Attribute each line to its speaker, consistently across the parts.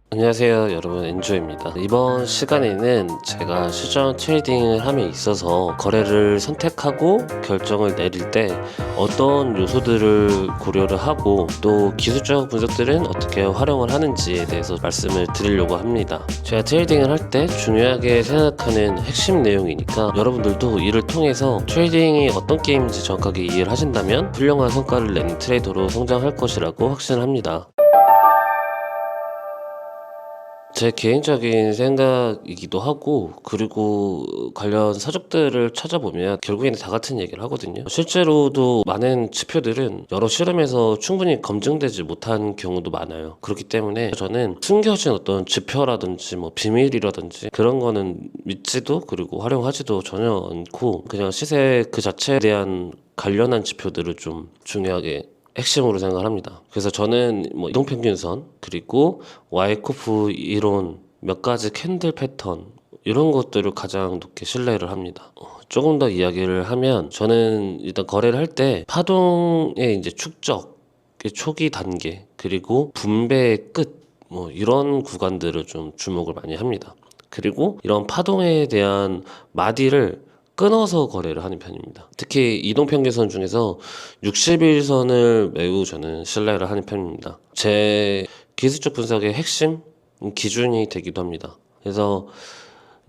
Speaker 1: 안녕하세요 여러분, 엔조입니다. 이번 시간에는 제가 시장 트레이딩을 함에 있어서 거래를 선택하고 결정을 내릴 때 어떤 요소들을 고려를 하고 또 기술적 분석들은 어떻게 활용을 하는지에 대해서 말씀을 드리려고 합니다. 제가 트레이딩을 할 때 중요하게 생각하는 핵심 내용이니까 여러분들도 이를 통해서 트레이딩이 어떤 게임인지 정확하게 이해를 하신다면 훌륭한 성과를 내는 트레이더로 성장할 것이라고 확신합니다. 제 개인적인 생각이기도 하고, 그리고 관련 서적들을 찾아보면 결국에는 다 같은 얘기를 하거든요. 실제로도 많은 지표들은 여러 실험에서 충분히 검증되지 못한 경우도 많아요. 그렇기 때문에 저는 숨겨진 어떤 지표라든지 뭐 비밀이라든지 그런 거는 믿지도 그리고 활용하지도 전혀 않고, 그냥 시세 그 자체에 대한 관련한 지표들을 좀 중요하게 핵심으로 생각합니다. 그래서 저는 뭐 이동평균선, 그리고 와이코프 이론, 몇 가지 캔들 패턴 이런 것들을 가장 높게 신뢰를 합니다. 조금 더 이야기를 하면, 저는 일단 거래를 할 때 파동의 이제 축적의 초기 단계, 그리고 분배의 끝, 뭐 이런 구간들을 좀 주목을 많이 합니다. 그리고 이런 파동에 대한 마디를 끊어서 거래를 하는 편입니다. 특히 이동평균선 중에서 60일선을 매우 저는 신뢰를 하는 편입니다. 제 기술적 분석의 핵심 기준이 되기도 합니다. 그래서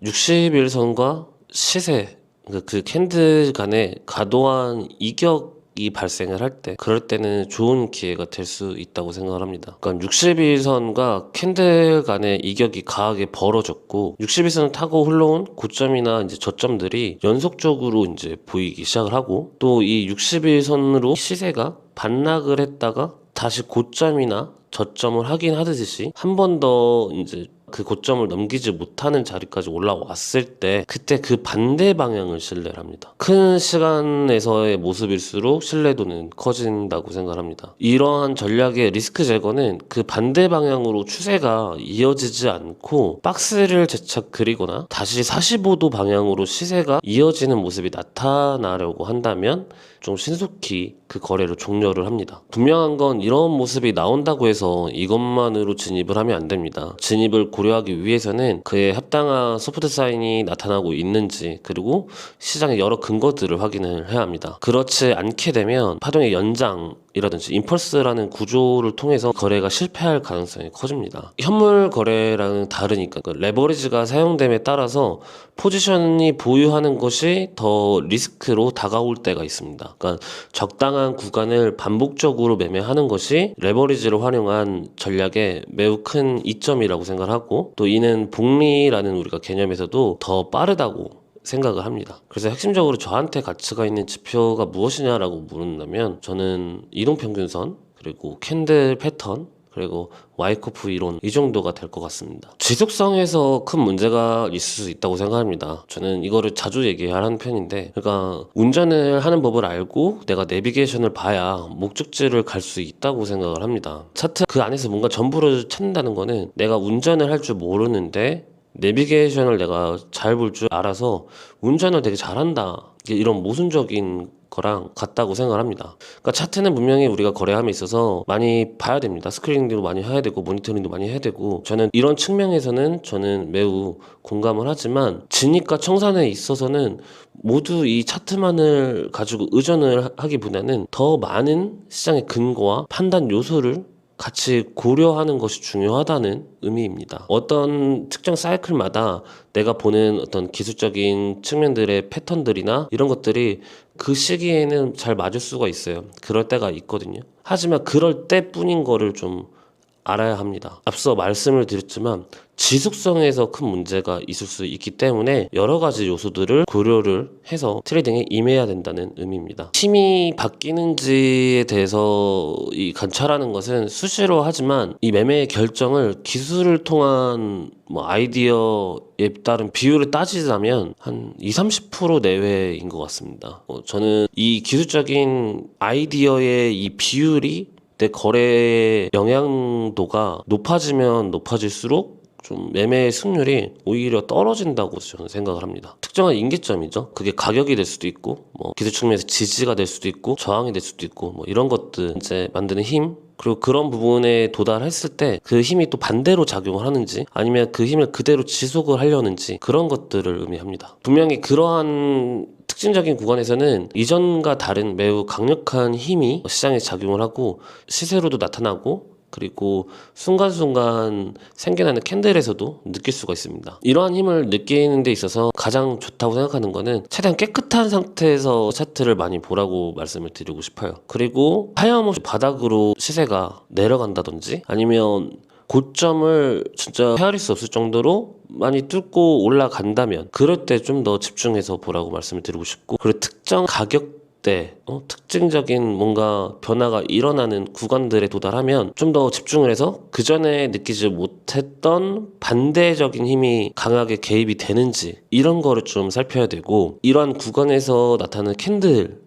Speaker 1: 60일선과 시세, 그 캔들 간의 과도한 이격이 발생을 할 때, 그럴 때는 좋은 기회가 될 수 있다고 생각을 합니다. 그러니까 60일선과 캔들 간의 이격이 강하게 벌어졌고, 60일선을 타고 흘러온 고점이나 이제 저점들이 연속적으로 이제 보이기 시작을 하고, 또 이 60일선으로 시세가 반락을 했다가 다시 고점이나 저점을 확인하듯이 한 번 더 이제 그 고점을 넘기지 못하는 자리까지 올라왔을 때, 그때 그 반대 방향을 신뢰를 합니다. 큰 시간에서의 모습일수록 신뢰도는 커진다고 생각합니다. 이러한 전략의 리스크 제거는 그 반대 방향으로 추세가 이어지지 않고 박스를 재차 그리거나 다시 45도 방향으로 시세가 이어지는 모습이 나타나려고 한다면 좀 신속히 그 거래를 종료를 합니다. 분명한 건, 이런 모습이 나온다고 해서 이것만으로 진입을 하면 안 됩니다. 진입을 고려하기 위해서는 그에 합당한 소프트 사인이 나타나고 있는지, 그리고 시장의 여러 근거들을 확인을 해야 합니다. 그렇지 않게 되면 파동의 연장이라든지 임펄스라는 구조를 통해서 거래가 실패할 가능성이 커집니다. 현물 거래랑은 다르니까 그 레버리지가 사용됨에 따라서 포지션이 보유하는 것이 더 리스크로 다가올 때가 있습니다. 그러니까 적당한 구간을 반복적으로 매매하는 것이 레버리지를 활용한 전략의 매우 큰 이점이라고 생각을 하고, 또 이는 복리라는 우리가 개념에서도 더 빠르다고 생각을 합니다. 그래서 핵심적으로 저한테 가치가 있는 지표가 무엇이냐라고 물은다면, 저는 이동평균선, 그리고 캔들 패턴, 그리고 와이코프 이론, 이 정도가 될 것 같습니다. 지속성에서 큰 문제가 있을 수 있다고 생각합니다. 저는 이거를 자주 얘기하는 편인데, 그러니까 운전을 하는 법을 알고 내가 내비게이션을 봐야 목적지를 갈 수 있다고 생각을 합니다. 차트 그 안에서 뭔가 전부를 찾는다는 거는, 내가 운전을 할 줄 모르는데 내비게이션을 내가 잘 볼 줄 알아서 운전을 되게 잘한다, 이런 모순적인 거랑 같다고 생각을 합니다. 그러니까 차트는 분명히 우리가 거래함에 있어서 많이 봐야 됩니다. 스크리닝도 많이 해야 되고 모니터링도 많이 해야 되고, 저는 이런 측면에서는 저는 매우 공감을 하지만, 진입과 청산에 있어서는 모두 이 차트만을 가지고 의존을 하기보다는 더 많은 시장의 근거와 판단 요소를 같이 고려하는 것이 중요하다는 의미입니다. 어떤 특정 사이클마다 내가 보는 어떤 기술적인 측면들의 패턴들이나 이런 것들이 그 시기에는 잘 맞을 수가 있어요. 그럴 때가 있거든요. 하지만 그럴 때뿐인 거를 좀 알아야 합니다. 앞서 말씀을 드렸지만 지속성에서 큰 문제가 있을 수 있기 때문에 여러 가지 요소들을 고려를 해서 트레이딩에 임해야 된다는 의미입니다. 힘이 바뀌는지에 대해서 이 관찰하는 것은 수시로 하지만, 이 매매의 결정을 기술을 통한 뭐 아이디어에 따른 비율을 따지자면 한 20-30% 내외인 것 같습니다. 저는 이 기술적인 아이디어의 이 비율이 내 거래의 영향도가 높아지면 높아질수록 좀 매매 승률이 오히려 떨어진다고 저는 생각을 합니다. 특정한 임계점이죠. 그게 가격이 될 수도 있고, 뭐 기술 측면에서 지지가 될 수도 있고, 저항이 될 수도 있고, 뭐 이런 것들 이제 만드는 힘. 그리고 그런 부분에 도달했을 때 그 힘이 또 반대로 작용을 하는지 아니면 그 힘을 그대로 지속을 하려는지 그런 것들을 의미합니다. 분명히 그러한 특징적인 구간에서는 이전과 다른 매우 강력한 힘이 시장에 작용을 하고 시세로도 나타나고 그리고 순간순간 생겨나는 캔들에서도 느낄 수가 있습니다. 이러한 힘을 느끼는 데 있어서 가장 좋다고 생각하는 거는 최대한 깨끗한 상태에서 차트를 많이 보라고 말씀을 드리고 싶어요. 그리고 하염없이 바닥으로 시세가 내려간다든지 아니면 고점을 진짜 헤아릴 수 없을 정도로 많이 뚫고 올라간다면 그럴 때 좀 더 집중해서 보라고 말씀을 드리고 싶고, 그리고 특정 가격대 특징적인 뭔가 변화가 일어나는 구간들에 도달하면 좀 더 집중을 해서 그 전에 느끼지 못했던 반대적인 힘이 강하게 개입이 되는지 이런 거를 좀 살펴야 되고, 이러한 구간에서 나타나는 캔들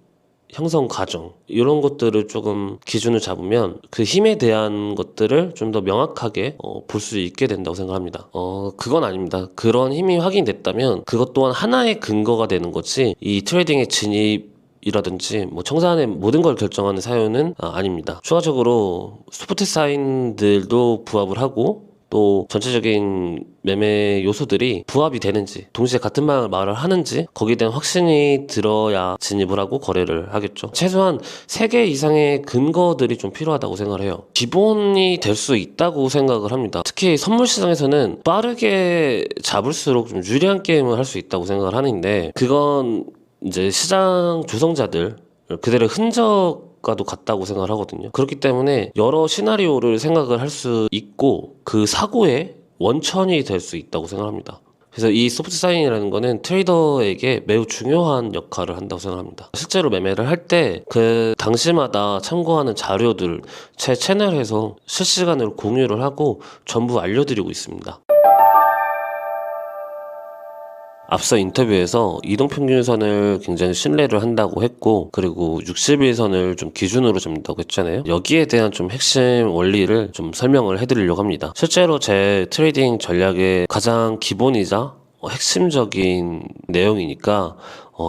Speaker 1: 형성 과정 이런 것들을 조금 기준을 잡으면 그 힘에 대한 것들을 좀 더 명확하게 볼 수 있게 된다고 생각합니다. 그건 아닙니다. 그런 힘이 확인됐다면 그것 또한 하나의 근거가 되는 거지 이 트레이딩의 진입이라든지 뭐 청산의 모든 걸 결정하는 사유는 아닙니다. 추가적으로 소프트 사인들도 부합을 하고 또 전체적인 매매 요소들이 부합이 되는지 동시에 같은 말을 하는지 거기에 대한 확신이 들어야 진입을 하고 거래를 하겠죠. 최소한 3개 이상의 근거들이 좀 필요하다고 생각을 해요. 기본이 될 수 있다고 생각을 합니다. 특히 선물 시장에서는 빠르게 잡을수록 좀 유리한 게임을 할 수 있다고 생각을 하는데, 그건 이제 시장 조성자들 그들의 흔적과도 같다고 생각을 하거든요. 그렇기 때문에 여러 시나리오를 생각을 할 수 있고 그 사고의 원천이 될 수 있다고 생각합니다. 그래서 이 소프트 사인이라는 거는 트레이더에게 매우 중요한 역할을 한다고 생각합니다. 실제로 매매를 할 때 그 당시마다 참고하는 자료들 제 채널에서 실시간으로 공유를 하고 전부 알려드리고 있습니다. 앞서 인터뷰에서 이동평균선을 굉장히 신뢰를 한다고 했고, 그리고 60일선을 좀 기준으로 잡는다고 했잖아요. 여기에 대한 좀 핵심 원리를 좀 설명을 해드리려고 합니다. 실제로 제 트레이딩 전략의 가장 기본이자 핵심적인 내용이니까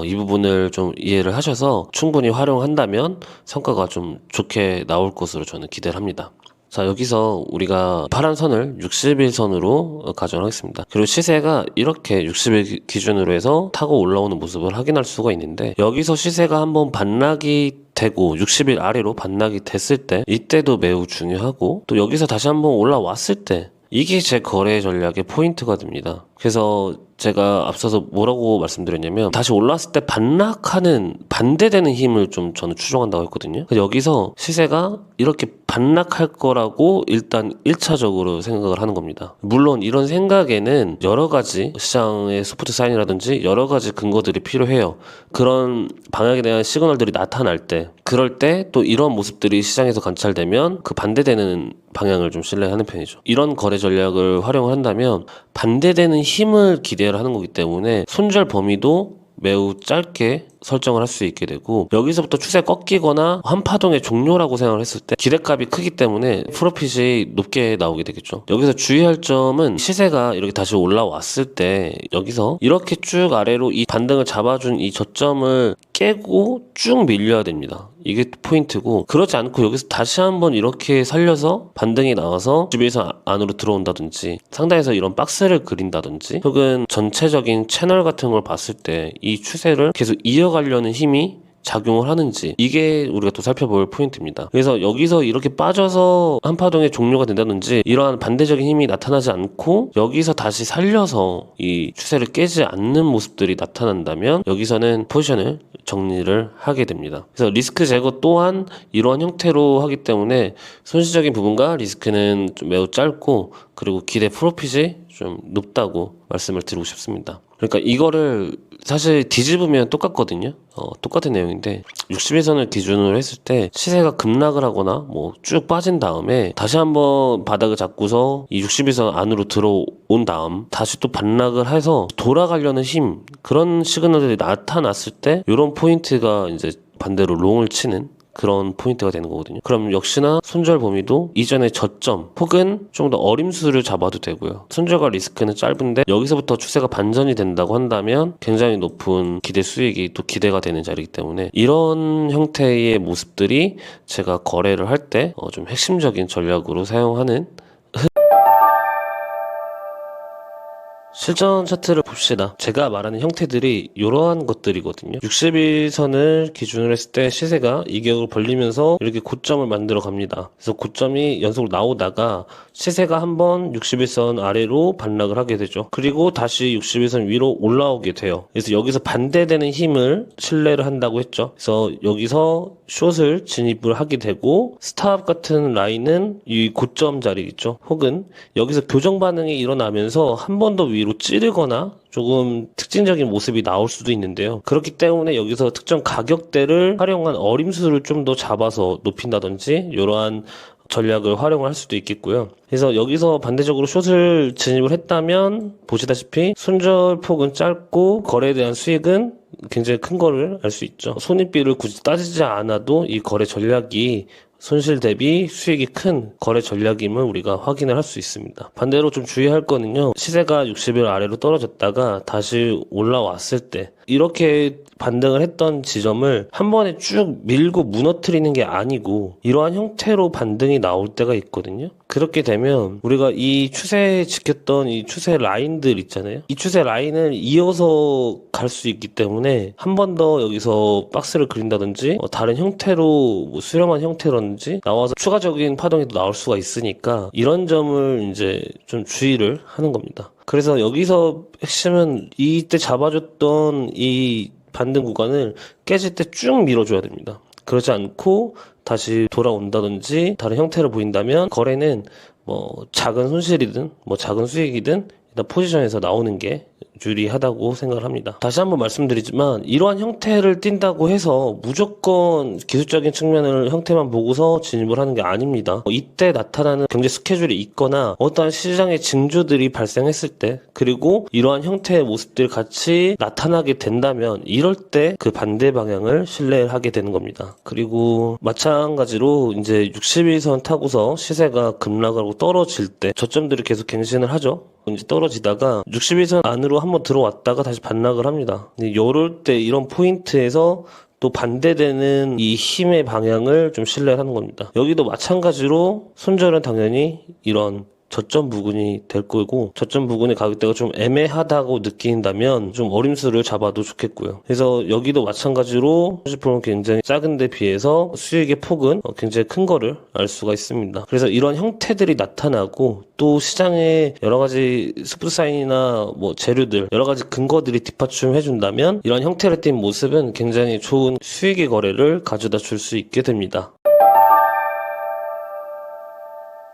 Speaker 1: 이 부분을 좀 이해를 하셔서 충분히 활용한다면 성과가 좀 좋게 나올 것으로 저는 기대를 합니다. 자, 여기서 우리가 파란 선을 60일선으로 가정하겠습니다. 그리고 시세가 이렇게 60일 기준으로 해서 타고 올라오는 모습을 확인할 수가 있는데, 여기서 시세가 한번 반락이 되고 60일 아래로 반락이 됐을 때 이때도 매우 중요하고, 또 여기서 다시 한번 올라왔을 때 이게 제 거래 전략의 포인트가 됩니다. 그래서 제가 앞서서 뭐라고 말씀드렸냐면 다시 올라왔을 때 반락하는 반대되는 힘을 좀 저는 추종한다고 했거든요. 여기서 시세가 이렇게 반락할 거라고 일단 1차적으로 생각을 하는 겁니다. 물론 이런 생각에는 여러 가지 시장의 소프트 사인이라든지 여러 가지 근거들이 필요해요. 그런 방향에 대한 시그널들이 나타날 때, 그럴 때 또 이런 모습들이 시장에서 관찰되면 그 반대되는 방향을 좀 신뢰하는 편이죠. 이런 거래 전략을 활용을 한다면 반대되는 힘을 기대를 하는 거기 때문에 손절 범위도 매우 짧게 설정을 할 수 있게 되고, 여기서부터 추세 꺾이거나 한 파동의 종료라고 생각을 했을 때 기대값이 크기 때문에 프로핏이 높게 나오게 되겠죠. 여기서 주의할 점은 시세가 이렇게 다시 올라왔을 때 여기서 이렇게 쭉 아래로 이 반등을 잡아준 이 저점을 깨고 쭉 밀려야 됩니다. 이게 포인트고, 그렇지 않고 여기서 다시 한번 이렇게 살려서 반등이 나와서 집에서 안으로 들어온다든지 상단에서 이런 박스를 그린다든지 혹은 전체적인 채널 같은 걸 봤을 때 이 추세를 계속 이어가려는 힘이 작용을 하는지, 이게 우리가 또 살펴볼 포인트입니다. 그래서 여기서 이렇게 빠져서 한파동의 종료가 된다든지 이러한 반대적인 힘이 나타나지 않고 여기서 다시 살려서 이 추세를 깨지 않는 모습들이 나타난다면 여기서는 포지션을 정리를 하게 됩니다. 그래서 리스크 제거 또한 이러한 형태로 하기 때문에 손실적인 부분과 리스크는 좀 매우 짧고, 그리고 기대 프로핏이 좀 높다고 말씀을 드리고 싶습니다. 그러니까 이거를 사실 뒤집으면 똑같거든요. 똑같은 내용인데 60일선을 기준으로 했을 때 시세가 급락을 하거나 뭐 쭉 빠진 다음에 다시 한번 바닥을 잡고서 이 60일선 안으로 들어온 다음 다시 또 반락을 해서 돌아가려는 힘, 그런 시그널들이 나타났을 때 이런 포인트가 이제 반대로 롱을 치는 그런 포인트가 되는 거거든요. 그럼 역시나 손절 범위도 이전의 저점 혹은 좀 더 어림수를 잡아도 되고요. 손절과 리스크는 짧은데 여기서부터 추세가 반전이 된다고 한다면 굉장히 높은 기대 수익이 또 기대가 되는 자리이기 때문에 이런 형태의 모습들이 제가 거래를 할 때 좀 핵심적인 전략으로 사용하는 실전 차트를 봅시다. 제가 말하는 형태들이 이러한 것들이거든요. 60일선을 기준으로 했을 때 시세가 이격을 벌리면서 이렇게 고점을 만들어 갑니다. 그래서 고점이 연속으로 나오다가 시세가 한번 60일선 아래로 반락을 하게 되죠. 그리고 다시 60일선 위로 올라오게 돼요. 그래서 여기서 반대되는 힘을 신뢰를 한다고 했죠. 그래서 여기서 숏을 진입을 하게 되고 스탑 같은 라인은 이 고점 자리겠죠. 혹은 여기서 교정 반응이 일어나면서 한 번 더 위로 찌르거나 조금 특징적인 모습이 나올 수도 있는데요. 그렇기 때문에 여기서 특정 가격대를 활용한 어림수를 좀 더 잡아서 높인다든지 이러한 전략을 활용을 할 수도 있겠고요. 그래서 여기서 반대적으로 숏을 진입을 했다면 보시다시피 손절 폭은 짧고 거래에 대한 수익은 굉장히 큰 거를 알 수 있죠. 손익비를 굳이 따지지 않아도 이 거래 전략이 손실 대비 수익이 큰 거래 전략임을 우리가 확인을 할 수 있습니다. 반대로 좀 주의할 거는요. 시세가 60일 아래로 떨어졌다가 다시 올라왔을 때 이렇게 반등을 했던 지점을 한 번에 쭉 밀고 무너뜨리는 게 아니고 이러한 형태로 반등이 나올 때가 있거든요. 그렇게 되면 우리가 이 추세에 지켰던 이 추세 라인들 있잖아요. 이 추세 라인을 이어서 갈 수 있기 때문에 한 번 더 여기서 박스를 그린다든지 다른 형태로 뭐 수렴한 형태라든지 나와서 추가적인 파동이 또 나올 수가 있으니까 이런 점을 이제 좀 주의를 하는 겁니다. 그래서 여기서 핵심은 이때 잡아줬던 이 반등 구간을 깨질 때 쭉 밀어줘야 됩니다. 그렇지 않고 다시 돌아온다든지 다른 형태를 보인다면 거래는 뭐 작은 손실이든 뭐 작은 수익이든 일단 포지션에서 나오는 게 유리하다고 생각을 합니다. 다시 한번 말씀드리지만 이러한 형태를 띈다고 해서 무조건 기술적인 측면을 형태만 보고서 진입을 하는 게 아닙니다. 이때 나타나는 경제 스케줄이 있거나 어떠한 시장의 징조들이 발생했을 때 그리고 이러한 형태의 모습들이 같이 나타나게 된다면 이럴 때 그 반대 방향을 신뢰하게 되는 겁니다. 그리고 마찬가지로 이제 60일선 타고서 시세가 급락하고 떨어질 때 저점들이 계속 갱신을 하죠. 이제 떨어지다가 60일선 안으로 한번 들어왔다가 다시 반락을 합니다. 이럴 때 이런 포인트에서 또 반대되는 이 힘의 방향을 좀 신뢰하는 겁니다. 여기도 마찬가지로 손절은 당연히 이런 저점 부근이 될 거고 저점 부근의 가격대가 좀 애매하다고 느낀다면 좀 어림수를 잡아도 좋겠고요. 그래서 여기도 마찬가지로 30%는 굉장히 작은데 비해서 수익의 폭은 굉장히 큰 거를 알 수가 있습니다. 그래서 이런 형태들이 나타나고 또 시장에 여러 가지 스프트 사인이나 뭐 재료들 여러 가지 근거들이 뒷받침해 준다면 이런 형태를 띈 모습은 굉장히 좋은 수익의 거래를 가져다 줄 수 있게 됩니다.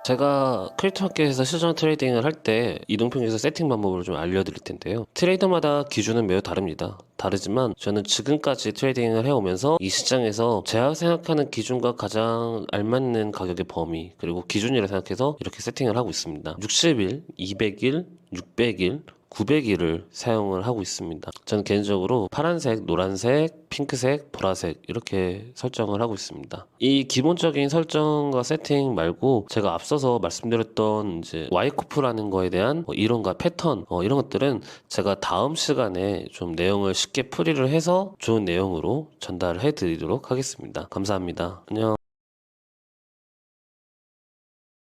Speaker 1: 제가 크립토마켓에서 시전 트레이딩을 할 때 이동평균에서 세팅 방법을 좀 알려드릴 텐데요. 트레이더마다 기준은 매우 다릅니다. 다르지만 저는 지금까지 트레이딩을 해오면서 이 시장에서 제가 생각하는 기준과 가장 알맞는 가격의 범위 그리고 기준이라 생각해서 이렇게 세팅을 하고 있습니다. 60일, 200일, 600일, 900일을 사용을 하고 있습니다. 저는 개인적으로 파란색, 노란색, 핑크색, 보라색 이렇게 설정을 하고 있습니다. 이 기본적인 설정과 세팅 말고 제가 앞서서 말씀드렸던 이제 와이코프라는 거에 대한 이론과 패턴 이런 것들은 제가 다음 시간에 좀 내용을 쉽게 풀이를 해서 좋은 내용으로 전달해 드리도록 하겠습니다. 감사합니다. 안녕.